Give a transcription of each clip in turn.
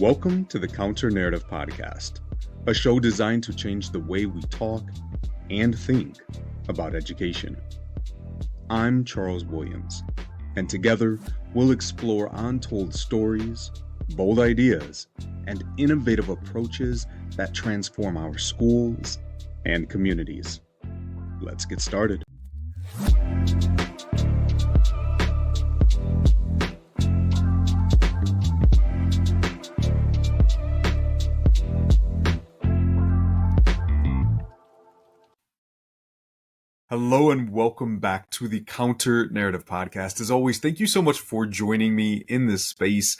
Welcome to the Counter Narrative Podcast, a show designed to change the way we talk and think about education. I'm Charles Williams, and together we'll explore untold stories, bold ideas, and innovative approaches that transform our schools and communities. Let's get started. Hello and welcome back to the Counter Narrative Podcast. As always, thank you so much for joining me in this space.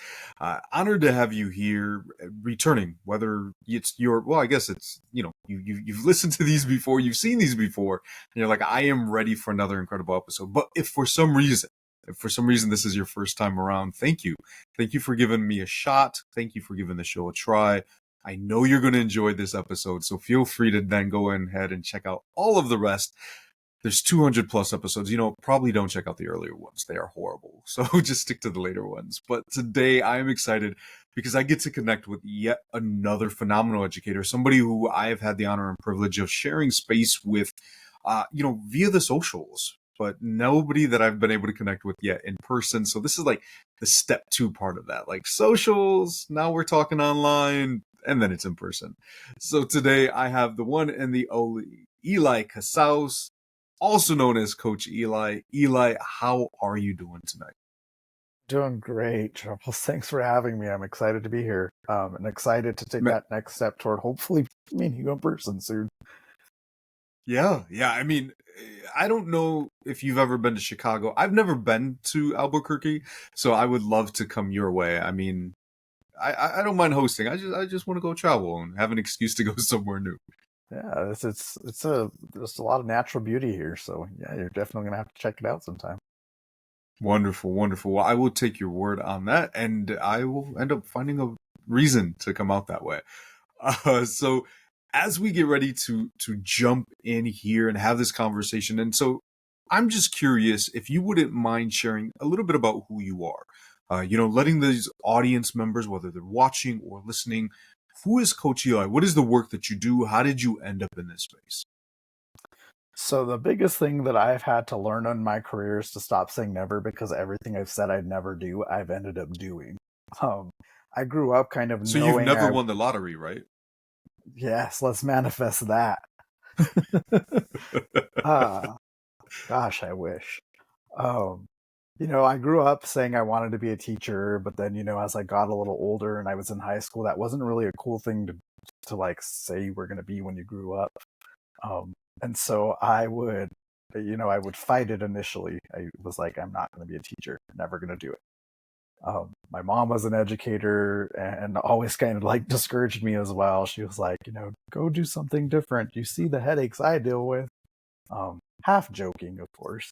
Honored to have you here, returning. Whether it's I guess it's you've listened to these before, you've seen these before, and you're like, I am ready for another incredible episode. But if for some reason this is your first time around, thank you for giving me a shot. Thank you for giving the show a try. I know you're going to enjoy this episode, so feel free to then go ahead and check out all of the rest. There's 200 plus episodes. Probably don't check out the earlier ones. They are horrible. So just stick to the later ones. But today I am excited because I get to connect with yet another phenomenal educator, somebody who I have had the honor and privilege of sharing space with, via the socials, but nobody that I've been able to connect with yet in person. So this is like the step 2 part of that, like socials. Now we're talking online and then it's in person. So today I have the one and the only Eli Casaus, also known as Coach Eli. Eli, how are you doing tonight? Doing great, Charles. Thanks for having me. I'm excited to be here and excited to take that next step toward hopefully meeting you in person soon. Yeah. I mean, I don't know if you've ever been to Chicago. I've never been to Albuquerque, so I would love to come your way. I mean, I don't mind hosting. I just want to go travel and have an excuse to go somewhere new. Yeah, there's a lot of natural beauty here, so yeah, you're definitely gonna have to check it out sometime. Wonderful. Well, I will take your word on that, and I will end up finding a reason to come out that way. So as we get ready to jump in here and have this conversation, and so I'm just curious if you wouldn't mind sharing a little bit about who you are. Letting these audience members, whether they're watching or listening, who is Coach Eli? What is the work that you do? How did you end up in this space? So the biggest thing that I've had to learn in my career is to stop saying never, because everything I've said I'd never do, I've ended up doing. I grew up kind of So knowing you've never won the lottery, right? Yes, let's manifest that. Gosh, I wish. I grew up saying I wanted to be a teacher, but then, as I got a little older and I was in high school, that wasn't really a cool thing to like say you were going to be when you grew up. And so I would fight it initially. I was like, I'm not going to be a teacher, never going to do it. My mom was an educator and always kind of like discouraged me as well. She was like, go do something different. You see the headaches I deal with. Half joking, of course.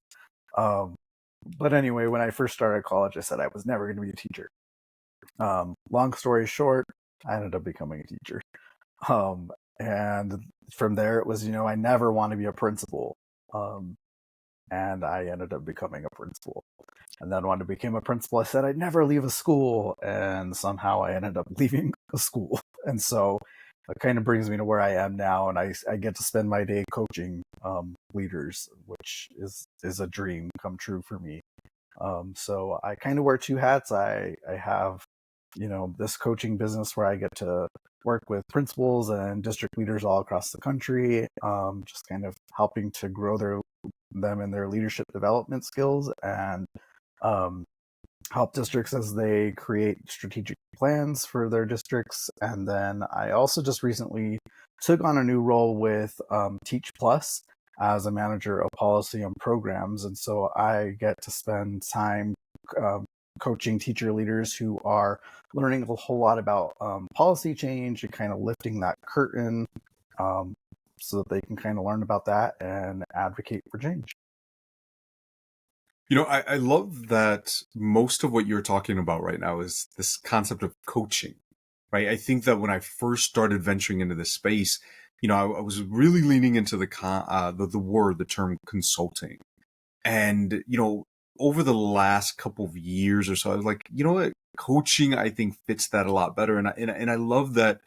But anyway, when I first started college, I said I was never going to be a teacher. Long story short, I ended up becoming a teacher. And from there, it was, I never want to be a principal. And I ended up becoming a principal. And then when I became a principal, I said I'd never leave a school. And somehow I ended up leaving a school. And so it kind of brings me to where I am now. And I get to spend my day coaching leaders, which is a dream come true for me. So I kind of wear 2 hats. I have, this coaching business where I get to work with principals and district leaders all across the country, just kind of helping to grow them in their leadership development skills and help districts as they create strategic plans for their districts. And then I also just recently took on a new role with Teach Plus as a manager of policy and programs. And so I get to spend time coaching teacher leaders who are learning a whole lot about policy change and kind of lifting that curtain so that they can kind of learn about that and advocate for change. I love that most of what you're talking about right now is this concept of coaching, right? I think that when I first started venturing into this space, I was really leaning into the term consulting. And, over the last couple of years or so, I was like, you know what? coaching, I think, fits that a lot better. And I love that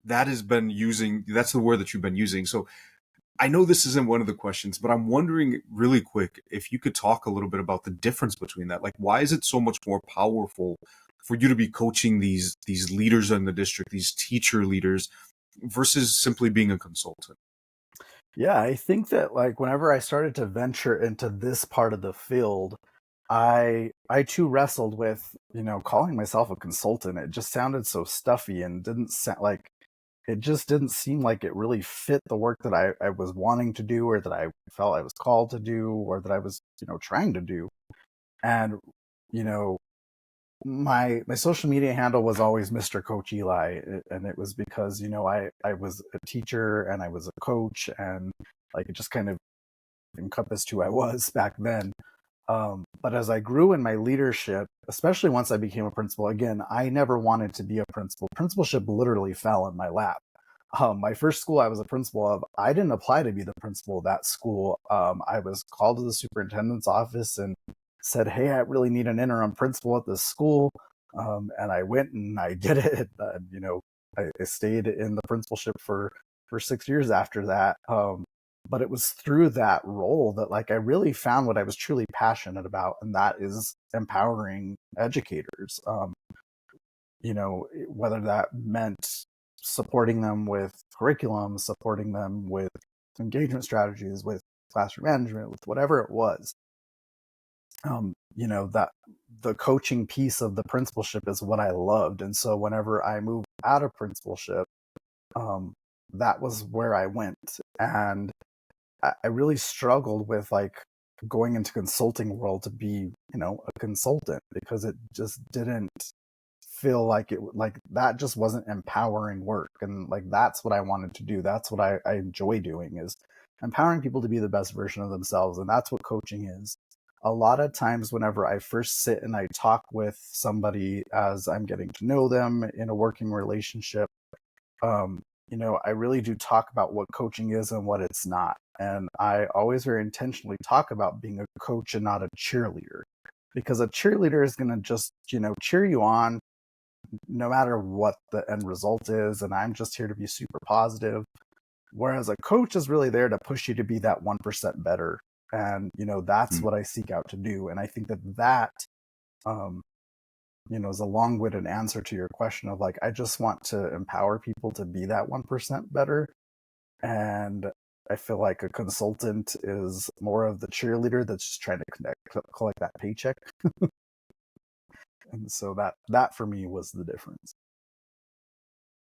that's the word that you've been using. So I know this isn't one of the questions, but I'm wondering really quick if you could talk a little bit about the difference between that. Like, why is it so much more powerful for you to be coaching these leaders in the district, these teacher leaders, versus simply being a consultant? Yeah, I think that like whenever I started to venture into this part of the field, I too wrestled with, calling myself a consultant. It just sounded so stuffy and didn't sound like it just didn't seem like it really fit the work that I was wanting to do or that I felt I was called to do or that I was, trying to do. And, you know, my social media handle was always Mr. Coach Eli, and it was because I was a teacher and I was a coach, and like it just kind of encompassed who I was back then. But as I grew in my leadership, especially once I became a principal, again, I never wanted to be a principal. Principalship literally fell in my lap. My first school I was a principal of, I didn't apply to be the principal of that school. I was called to the superintendent's office and said, "Hey, I really need an interim principal at this school." And I went and I did it. I stayed in the principalship for 6 years after that. But it was through that role that like I really found what I was truly passionate about, and that is empowering educators. Whether that meant supporting them with curriculum, supporting them with engagement strategies, with classroom management, with whatever it was. That the coaching piece of the principalship is what I loved. And so whenever I moved out of principalship, um, that was where I went. And I really struggled with like going into consulting world to be, a consultant, because it just didn't feel like that just wasn't empowering work. And like that's what I wanted to do. That's what I enjoy doing, is empowering people to be the best version of themselves. And that's what coaching is. A lot of times whenever I first sit and I talk with somebody as I'm getting to know them in a working relationship, I really do talk about what coaching is and what it's not. And I always very intentionally talk about being a coach and not a cheerleader, because a cheerleader is going to just, cheer you on no matter what the end result is. And I'm just here to be super positive. Whereas a coach is really there to push you to be that 1% better. And, that's what I seek out to do. And I think that, um, is a long-winded answer to your question of like, I just want to empower people to be that 1% better. And I feel like a consultant is more of the cheerleader that's just trying to collect that paycheck. And so that for me was the difference.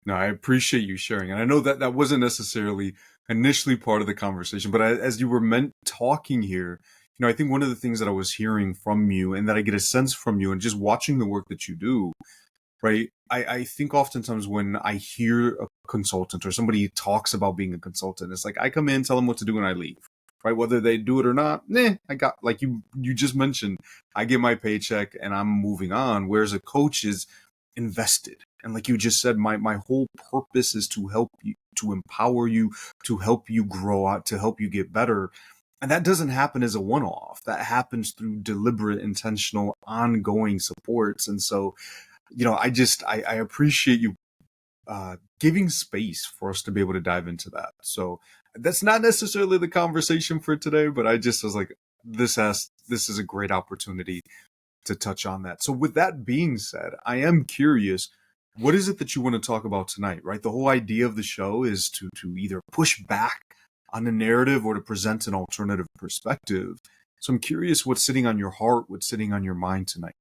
No, I appreciate you sharing. And I know that that wasn't necessarily initially part of the conversation, but as you were talking here, I think one of the things that I was hearing from you and that I get a sense from you and just watching the work that you do, right? I think oftentimes when I hear a consultant or somebody talks about being a consultant, it's like I come in, tell them what to do, and I leave. Right? Whether they do it or not, I got, like you just mentioned, I get my paycheck and I'm moving on. Whereas a coach is invested. And like you just said, my whole purpose is to help you, to empower you, to help you grow out, to help you get better. And that doesn't happen as a one-off. That happens through deliberate, intentional, ongoing supports. And so, I appreciate you giving space for us to be able to dive into that. So that's not necessarily the conversation for today, but I just was like, this is a great opportunity to touch on that. So with that being said, I am curious, what is it that you want to talk about tonight, right? The whole idea of the show is to either push back on a narrative or to present an alternative perspective. So I'm curious what's sitting on your heart, what's sitting on your mind tonight.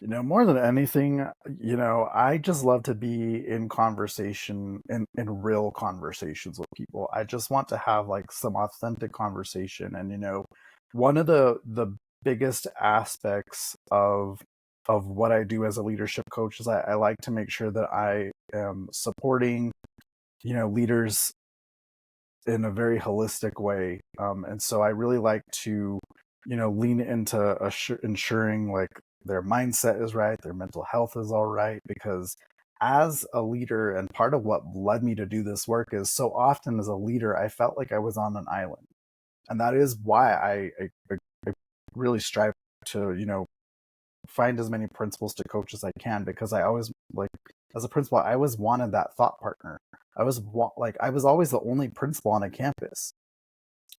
More than anything, I just love to be in conversation, in real conversations with people. I just want to have like some authentic conversation. And, one of the biggest aspects of what I do as a leadership coach is I like to make sure that I am supporting, leaders in a very holistic way. And so I really like to, lean into ensuring like their mindset is right, their mental health is all right, because as a leader, and part of what led me to do this work is so often as a leader, I felt like I was on an island. And that is why I really strive to, find as many principals to coach as I can, because I always like, as a principal, I always wanted that thought partner. I was always the only principal on a campus.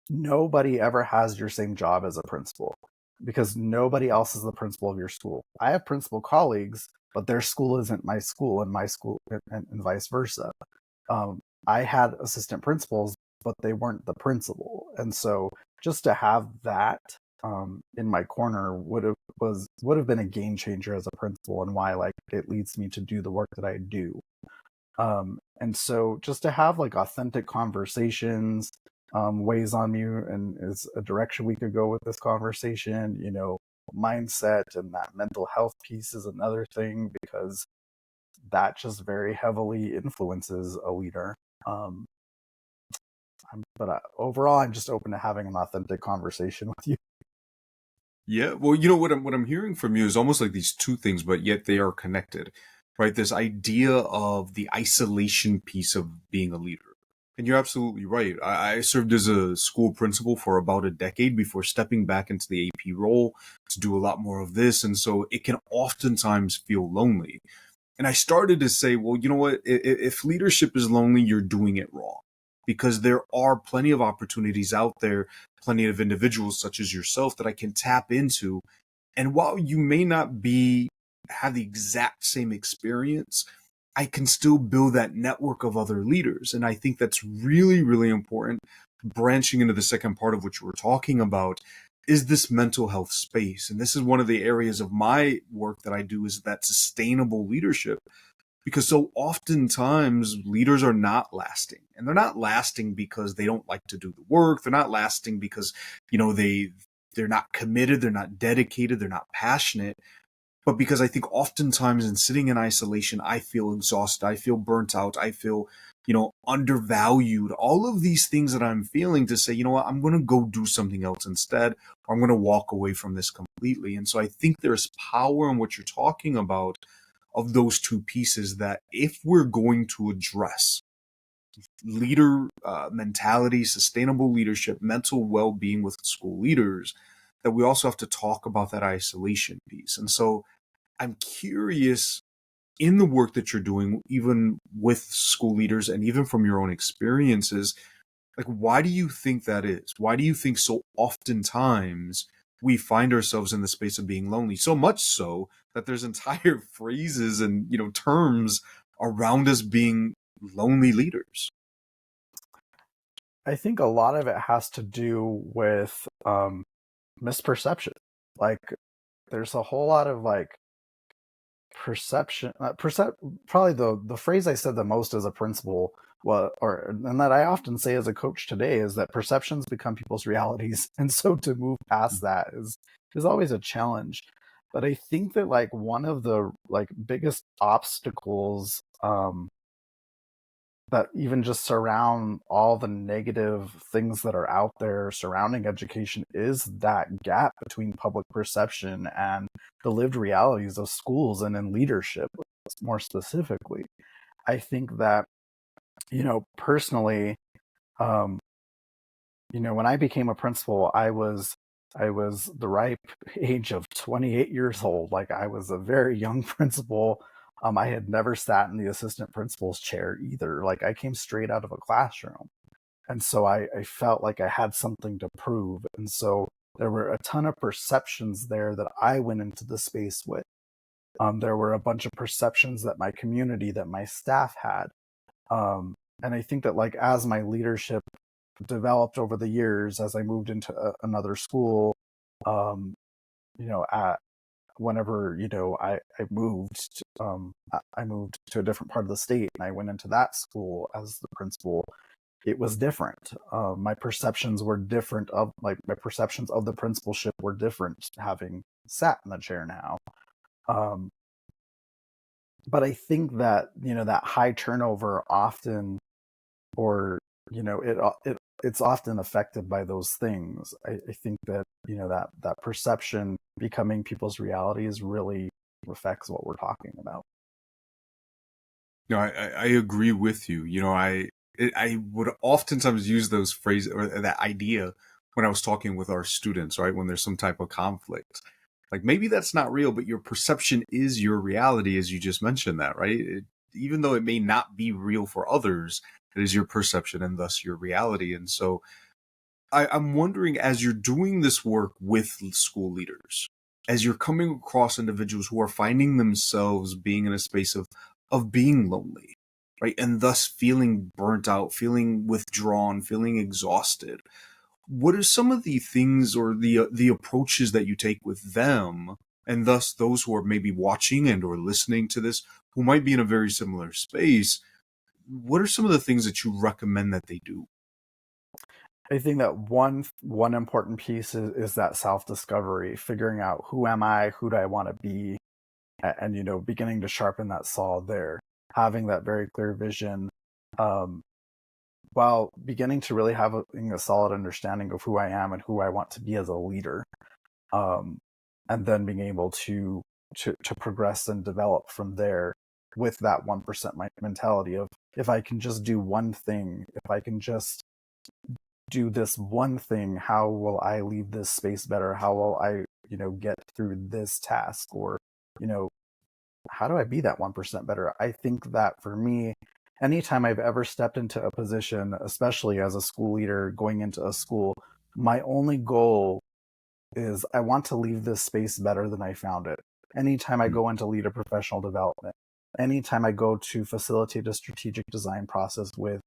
Nobody ever has your same job as a principal, because nobody else is the principal of your school. I have principal colleagues, but their school isn't my school, and my school, and vice versa. Um, I had assistant principals, but they weren't the principal, and so just to have that in my corner would have been a game changer as a principal, and why like it leads me to do the work that I do. And so just to have like authentic conversations weighs on me, and is a direction we could go with this conversation. Mindset and that mental health piece is another thing, because that just very heavily influences a leader. Um, but overall, I'm just open to having an authentic conversation with you. Yeah, well, what I'm hearing from you is almost like these two things, but yet they are connected, right? This idea of the isolation piece of being a leader. And you're absolutely right. I served as a school principal for about a decade before stepping back into the AP role to do a lot more of this. And so it can oftentimes feel lonely. And I started to say, well, you know what? If leadership is lonely, you're doing it wrong, because there are plenty of opportunities out there, plenty of individuals such as yourself that I can tap into. And while you may not have the exact same experience, I can still build that network of other leaders. And I think that's really, really important. Branching into the second part of what you were talking about is this mental health space. And this is one of the areas of my work that I do, is that sustainable leadership, because so oftentimes leaders are not lasting, and they're not lasting because they don't like to do the work. They're not lasting because, they're not committed. They're not dedicated. They're not passionate. But because I think oftentimes in sitting in isolation, I feel exhausted. I feel burnt out. I feel, undervalued. All of these things that I'm feeling, to say, you know what, I'm going to go do something else instead, or I'm going to walk away from this completely. And so I think there's power in what you're talking about, of those two pieces, that if we're going to address leader mentality, sustainable leadership, mental well-being with school leaders, that we also have to talk about that isolation piece. And so I'm curious, in the work that you're doing, even with school leaders and even from your own experiences, like, why do you think that is? Why do you think so oftentimes we find ourselves in the space of being lonely? So much so that there's entire phrases and, terms around us being lonely leaders. I think a lot of it has to do with misperception. Like, there's a whole lot of like perception. Probably the phrase I said the most as a principal, and that I often say as a coach today, is that perceptions become people's realities, and so to move past that is always a challenge. But I think that like one of the like biggest obstacles that even just surround all the negative things that are out there surrounding education is that gap between public perception and the lived realities of schools and in leadership, more specifically. I think that, personally, um, when I became a principal, I was the ripe age of 28 years old. Like, I was a very young principal. I had never sat in the assistant principal's chair either. Like, I came straight out of a classroom. And so I felt like I had something to prove. And so there were a ton of perceptions there that I went into the space with. There were a bunch of perceptions that my community, that my staff had. And I think that like as my leadership developed over the years, as I moved into another school, um, at whenever I moved to a different part of the state, and I went into that school as the principal. It was different. My perceptions were different, of like my perceptions of the principalship were different, having sat in the chair now. Um, but I think that that high turnover often, or it's often affected by those things. I think that that perception becoming people's realities really affects what we're talking about. No, I agree with you. I would oftentimes use those phrases or that idea when I was talking with our students, right? When there's some type of conflict, Like maybe that's not real, but your perception is your reality, as you just mentioned that, right? Even though it may not be real for others, it is your perception and thus your reality. And so I'm wondering, as you're doing this work with school leaders, as you're coming across individuals who are finding themselves being in a space of being lonely, right? And thus feeling burnt out, feeling withdrawn, feeling exhausted. What are some of the things or the approaches that you take with them, and thus those who are maybe watching and or listening to this, who might be in a very similar space? What are some of the things that you recommend that they do? I think that one important piece is that self-discovery, figuring out who am I, who do I want to be, and beginning to sharpen that saw there, having that very clear vision, um, while beginning to really have a solid understanding of who I am and who I want to be as a leader, um, and then being able to progress and develop from there with that 1% mentality of, if I can just do one thing, if I can just do this one thing, how will I leave this space better? How will I, get through this task? Or, you know, how do I be that 1% better? I think that for me, anytime I've ever stepped into a position, especially as a school leader going into a school, my only goal is I want to leave this space better than I found it. Anytime I go in to lead a professional development, anytime I go to facilitate a strategic design process with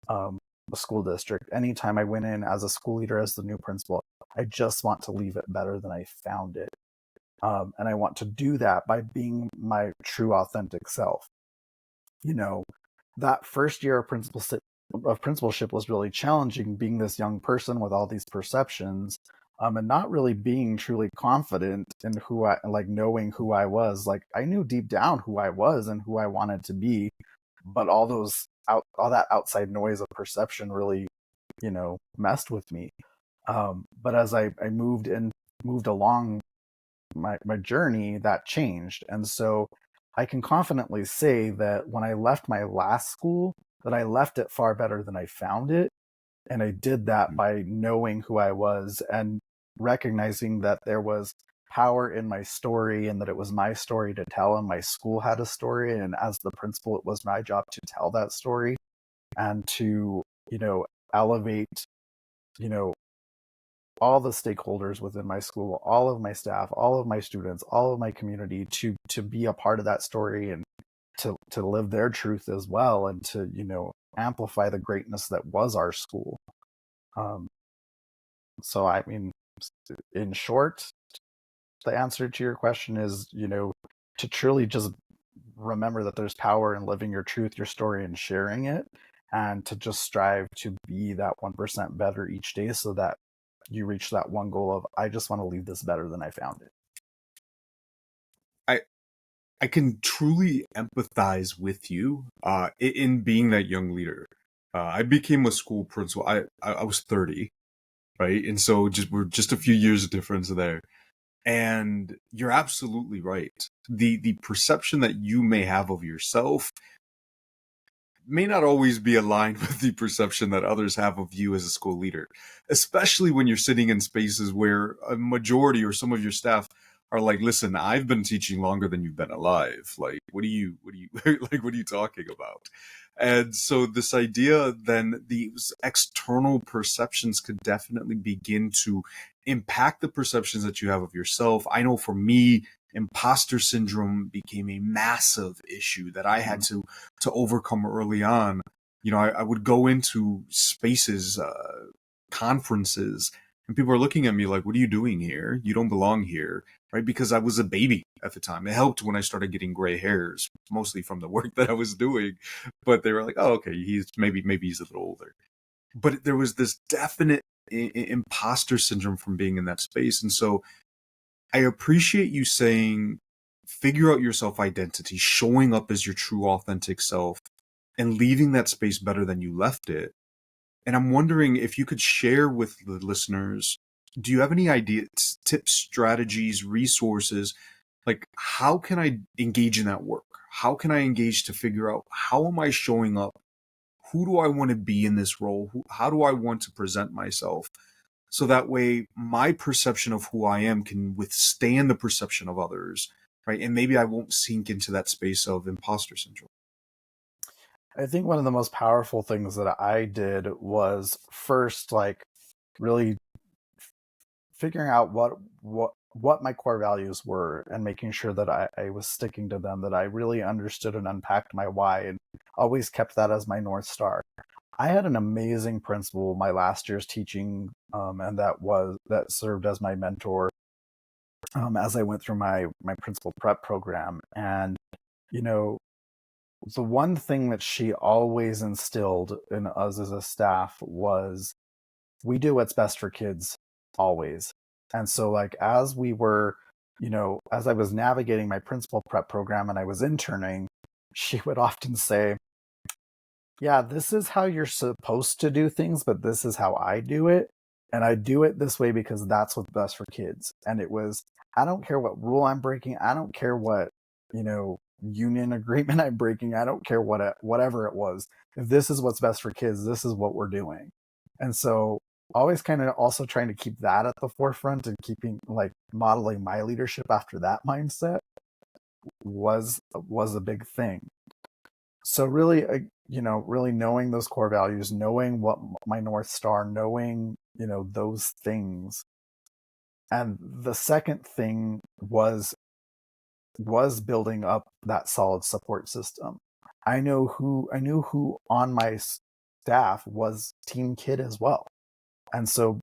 a school district, anytime I went in as a school leader, as the new principal, I just want to leave it better than I found it. And I want to do that by being my true, authentic self. You know, that first year of principalship was really challenging, being this young person with all these perceptions, and not really being truly confident in who I like, knowing who I was. Like, I knew deep down who I was and who I wanted to be, but all that outside noise of perception really, messed with me. But as I moved along my journey, that changed. And so I can confidently say that when I left my last school, that I left it far better than I found it. And I did that by knowing who I was and recognizing that there was power in my story and that it was my story to tell, and my school had a story. And as the principal, it was my job to tell that story and to, elevate, you know, all the stakeholders within my school, all of my staff, all of my students, all of my community to be a part of that story, and to live their truth as well, and to, amplify the greatness that was our school. Um, so I mean, in short, the answer to your question is, to truly just remember that there's power in living your truth, your story, and sharing it, and to just strive to be that 1% better each day, so that you reach that one goal of, I just want to leave this better than I found it. I I can truly empathize with you in being that young leader. I became a school principal. I was 30, right? And so we're just a few years of difference there. And you're absolutely right. The perception that you may have of yourself may not always be aligned with the perception that others have of you as a school leader, especially when you're sitting in spaces where a majority or some of your staff are like, listen, I've been teaching longer than you've been alive. Like, like, what are you talking about? And so this idea, then these external perceptions could definitely begin to impact the perceptions that you have of yourself. I know for me, imposter syndrome became a massive issue that I had to overcome early on. I would go into spaces, conferences, and people are looking at me like, what are you doing here? You don't belong here, right? Because I was a baby at the time. It helped when I started getting gray hairs, mostly from the work that I was doing. But they were like, oh, okay, maybe he's a little older. But there was this definite imposter syndrome from being in that space. And so I appreciate you saying, figure out your self identity, showing up as your true, authentic self, and leaving that space better than you left it. And I'm wondering if you could share with the listeners, do you have any ideas, tips, strategies, resources? Like, how can I engage in that work? How can I engage to figure out, how am I showing up? Who do I want to be in this role? How do I want to present myself so that way my perception of who I am can withstand the perception of others, right? And maybe I won't sink into that space of imposter syndrome. I think one of the most powerful things that I did was first, like, really figuring out what my core values were and making sure that I was sticking to them, that I really understood and unpacked my why and always kept that as my North Star. I had an amazing principal my last year's teaching, and that served as my mentor as I went through my principal prep program. And you know, the one thing that she always instilled in us as a staff was we do what's best for kids always. And so, like, as we were, as I was navigating my principal prep program and I was interning, she would often say, yeah, this is how you're supposed to do things, but this is how I do it. And I do it this way because that's what's best for kids. And it was, I don't care what rule I'm breaking. I don't care what, union agreement I'm breaking. I don't care whatever it was. If this is what's best for kids, this is what we're doing. And so always kind of also trying to keep that at the forefront and keeping, like, modeling my leadership after that mindset was a big thing. So really, really knowing those core values, knowing what my North Star, knowing, those things. And the second thing was building up that solid support system. I knew who on my staff was Team Kid as well. And so,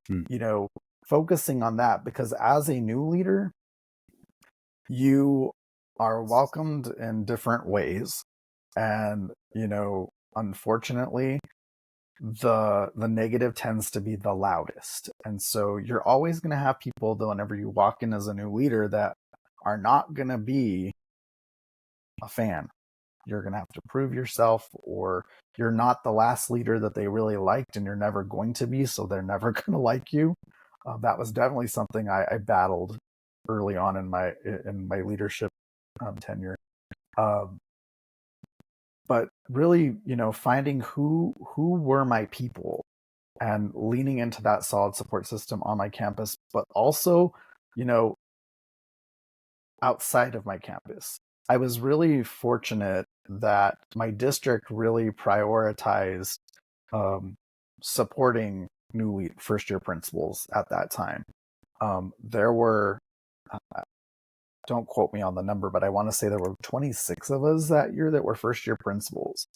focusing on that, because as a new leader, you are welcomed in different ways. And, unfortunately, the negative tends to be the loudest. And so you're always going to have people, though, whenever you walk in as a new leader, that are not going to be a fan. You're going to have to prove yourself, or you're not the last leader that they really liked, and you're never going to be, so they're never going to like you. That was definitely something I battled early on in my leadership tenure. But really, finding who were my people and leaning into that solid support system on my campus, but also, outside of my campus. I was really fortunate that my district really prioritized supporting new first year principals at that time. There were, don't quote me on the number, but I want to say there were 26 of us that year that were first year principals.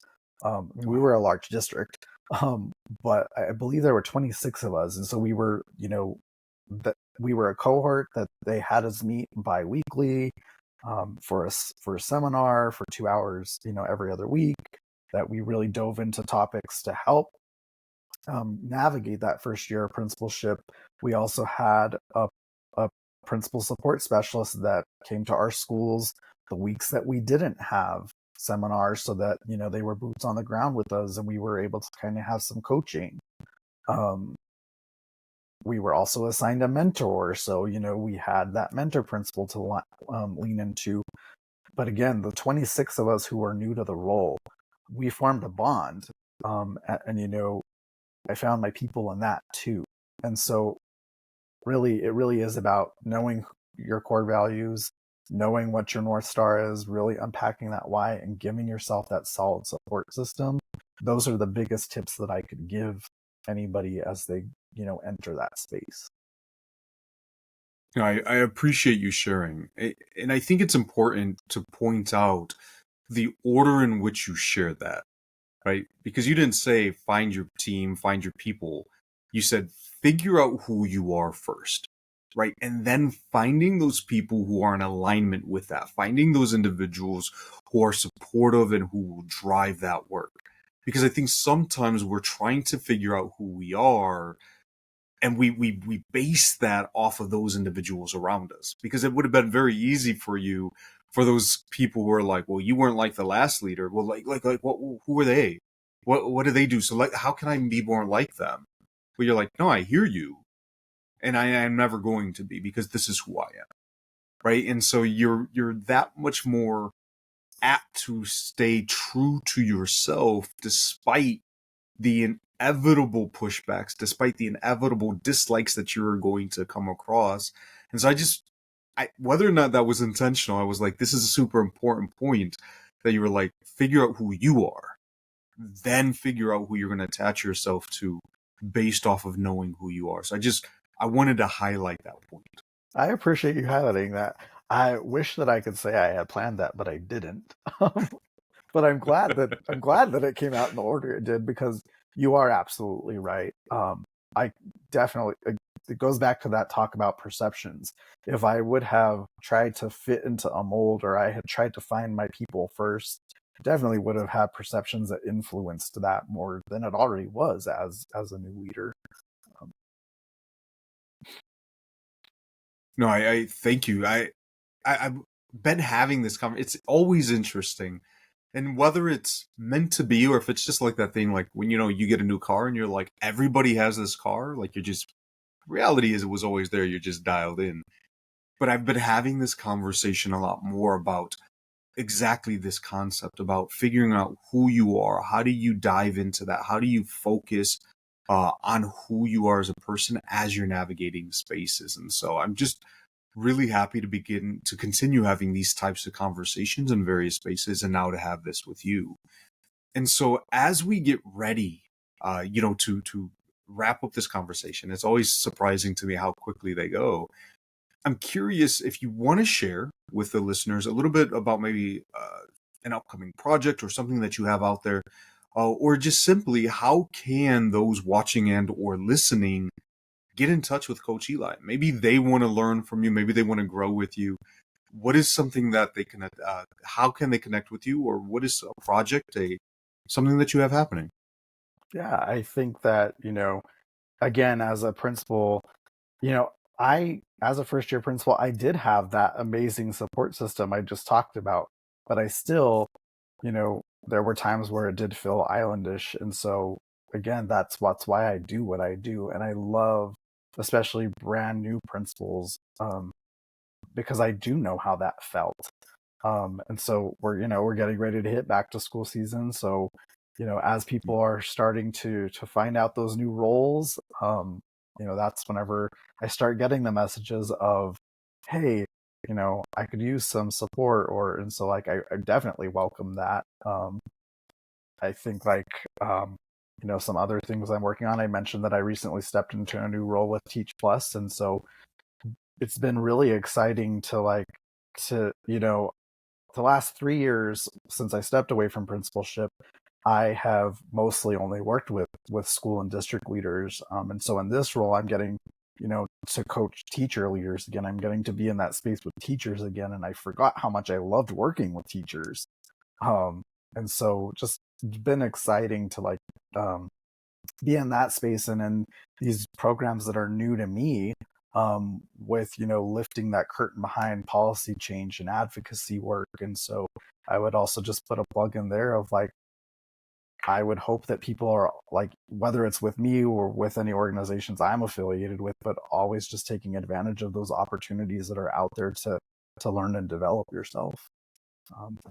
We were a large district, but I believe there were 26 of us. And so we were, we were a cohort that they had us meet bi-weekly for a seminar for 2 hours, every other week, that we really dove into topics to help navigate that first year of principalship. We also had a principal support specialist that came to our schools the weeks that we didn't have seminars, so that, they were boots on the ground with us and we were able to kind of have some coaching. We were also assigned a mentor, so we had that mentor principal to lean into. But again, the 26 of us who were new to the role, we formed a bond, and I found my people in that too. And so really, it really is about knowing your core values, knowing what your North Star is, really unpacking that why, and giving yourself that solid support system. Those are the biggest tips that I could give anybody as they, enter that space. I appreciate you sharing. And I think it's important to point out the order in which you share that, right? Because you didn't say find your team, find your people. You said figure out who you are first, right? And then finding those people who are in alignment with that, finding those individuals who are supportive and who will drive that work. Because I think sometimes we're trying to figure out who we are, and we base that off of those individuals around us, because it would have been very easy for you, for those people who are like, well, you weren't like the last leader. Well, like what, who are they? What do they do? So, like, how can I be more like them? But you're like, no, I hear you, and I am never going to be, because this is who I am, right? And so you're that much more apt to stay true to yourself, despite the inevitable pushbacks, despite the inevitable dislikes that you're going to come across. And so whether or not that was intentional, I was like, this is a super important point that you were like, figure out who you are, then figure out who you're going to attach yourself to based off of knowing who you are. So I wanted to highlight that point. I appreciate you highlighting that. I wish that I could say I had planned that, but I didn't. But I'm glad that it came out in the order it did, because you are absolutely right. I definitely, it goes back to that talk about perceptions. If I would have tried to fit into a mold, or I had tried to find my people first, definitely would have had perceptions that influenced that more than it already was as a new leader. Um, No, I thank you. I've been having this conversation. It's always interesting. And whether it's meant to be or if it's just like that thing, like when you get a new car and you're like, everybody has this car, like you're just, reality is it was always there, you're just dialed in. But I've been having this conversation a lot more about exactly this concept about figuring out who you are. How do you dive into that? How do you focus on who you are as a person as you're navigating spaces? And so I'm just really happy to begin to continue having these types of conversations in various spaces, and now to have this with you. And so as we get ready, to wrap up this conversation, it's always surprising to me how quickly they go. I'm curious if you want to share with the listeners a little bit about maybe an upcoming project or something that you have out there, or just simply how can those watching and or listening get in touch with Coach Eli? Maybe they want to learn from you. Maybe they want to grow with you. What is something that they can? How can they connect with you, or what is a project, something that you have happening? yeah, I think that, again, as a principal, you know, as a first year principal, I did have that amazing support system I just talked about, but I still, there were times where it did feel islandish. And so, again, that's why I do what I do. And I love, especially brand new principals, because I do know how that felt. And so we're getting ready to hit back to school season. So, as people are starting to find out those new roles, that's whenever I start getting the messages of, hey, I could use some support, and so like I definitely welcome that. I think like some other things I'm working on. I mentioned that I recently stepped into a new role with Teach Plus, and so it's been really exciting to the last 3 years since I stepped away from principalship, I have mostly only worked with school and district leaders, and so in this role, I'm getting to coach teacher leaders again. I'm getting to be in that space with teachers again, and I forgot how much I loved working with teachers. Um, and so just been exciting to be in that space and in these programs that are new to me, with lifting that curtain behind policy change and advocacy work. And so I would also just put a plug in there of like, I would hope that people are like, whether it's with me or with any organizations I'm affiliated with, but always just taking advantage of those opportunities that are out there to learn and develop yourself,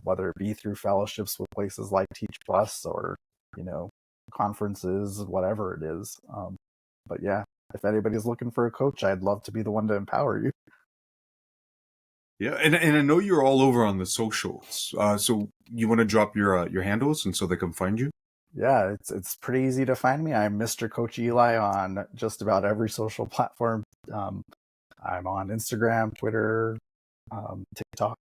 whether it be through fellowships with places like Teach Plus or you know conferences, whatever it is. But yeah, if anybody's looking for a coach, I'd love to be the one to empower you. Yeah, and I know you're all over on the socials. So you want to drop your handles and so they can find you? Yeah, it's pretty easy to find me. I'm Mr. Coach Eli on just about every social platform. Um, I'm on Instagram, Twitter, TikTok.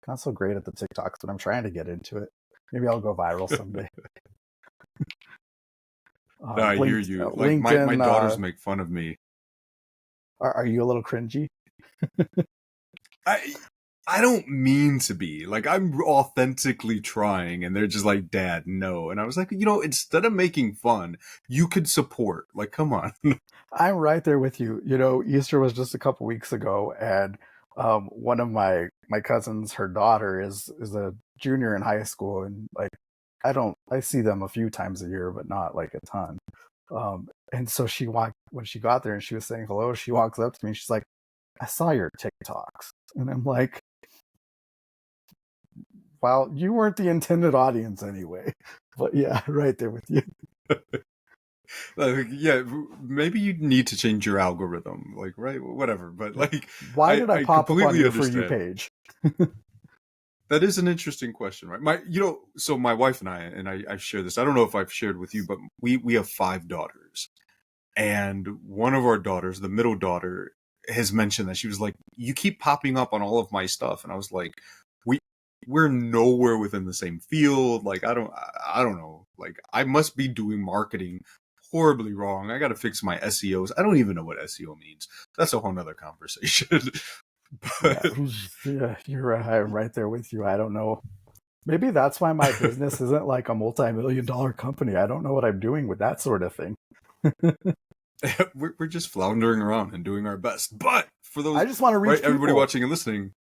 Not so great at the TikToks, but I'm trying to get into it. Maybe I'll go viral someday. I hear you. Like my LinkedIn. daughters make fun of me. Are you a little cringy? I I don't mean to be. Like I'm authentically trying and they're just like, "Dad, no." And I was like, instead of making fun, you could support. Like, come on. I'm right there with you. Easter was just a couple weeks ago, and one of my cousins, her daughter is a junior in high school, and like I see them a few times a year, but not like a ton. And so she walked when she got there and she was saying hello. She walks up to me, and she's like, "I saw your TikToks," and I'm like, "Well, you weren't the intended audience anyway." But yeah, right there with you. Like, yeah, maybe you need to change your algorithm, like, right, whatever. But Yeah. like, Why did I I pop up on completely your For You understand. page? That is an interesting question, right? So my wife and I share this. I don't know if I've shared with you, but we have 5 daughters, and one of our daughters, the middle daughter, has mentioned that she was like, "You keep popping up on all of my stuff," and I was like, "We we're nowhere within the same field. Like, I don't know. Like, I must be doing marketing horribly wrong. I got to fix my SEOs. I don't even know what SEO means. That's a whole nother conversation." Yeah, But yeah, you're right. I'm right there with you. I don't know. Maybe that's why my business isn't like a multi-million-dollar company. I don't know what I'm doing with that sort of thing. we're just floundering around and doing our best. But for I those, just want to right, reach everybody people. watching and listening,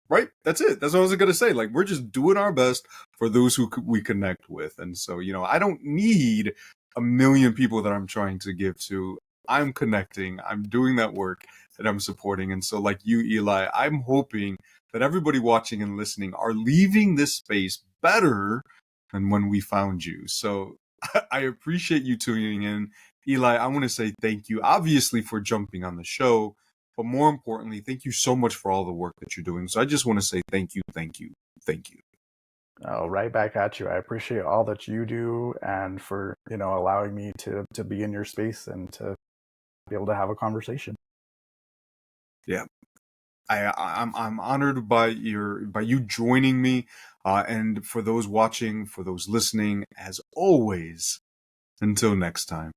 right? That's it. That's what I was gonna say. Like, we're just doing our best for those who we connect with, and so I don't need a million people that I'm trying to give to. I'm connecting. I'm doing that work that I'm supporting, and so like you, Eli, I'm hoping that everybody watching and listening are leaving this space better than when we found you. So I appreciate you tuning in. Eli, I want to say thank you, obviously, for jumping on the show. But more importantly, thank you so much for all the work that you're doing. So I just want to say thank you, thank you, thank you. Oh, right back at you. I appreciate all that you do and for, allowing me to be in your space and to be able to have a conversation. Yeah, I'm honored by you joining me, and for those watching, for those listening, as always. Until next time.